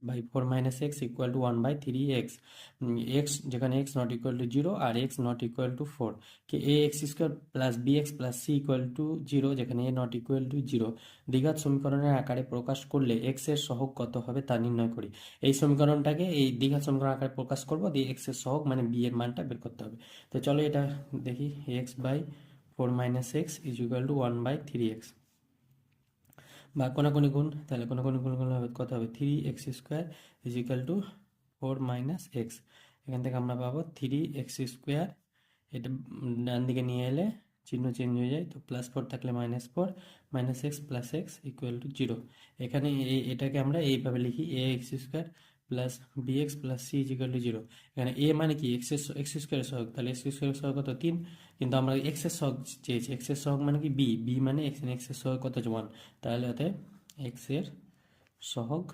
By 4 - x equal to 1/3x। X যেখানে x not equal to 0 আর x not equal to 4, কি a x square plus b x plus c equal to 0 যেখানে এ not equal to 0 দ্বিঘাত সমীকরণের আকারে প্রকাশ করলে x এর সহগ কত হবে তা নির্ণয় করি। এই সমীকরণটাকে এই দ্বিঘাত সমীকরণ আকারে প্রকাশ করবো, দিয়ে এক্স এর সহগ মানে বি এর মানটা বের করতে হবে। তো চলো এটা দেখি, x/4 - x is equal to 1/3x, বা কোনাকুনি গুণ, তাহলে কোনাকুনি গুণ করলে হবে কত হবে, 3x² is equal to 4 - x। এখান থেকে আমরা পাবো 3x², এটা ডান দিকে নিয়ে এলে চিহ্ন চেঞ্জ হয়ে যায়, তো +4 থাকলে -4 - x plus x equal to 0। এখানে এটাকে আমরা এইভাবে লিখি, ax² plus bx plus c is equal to 0। এখানে a মানে কি x² সহগ, তাহলে x² সহগ কত 3, কিন্তু আমরা x এর সহগ চেয়েছি, x এর সহগ মানে কি b মানে x এর সহগ কত 1, তাহলে অতএব x এর সহগ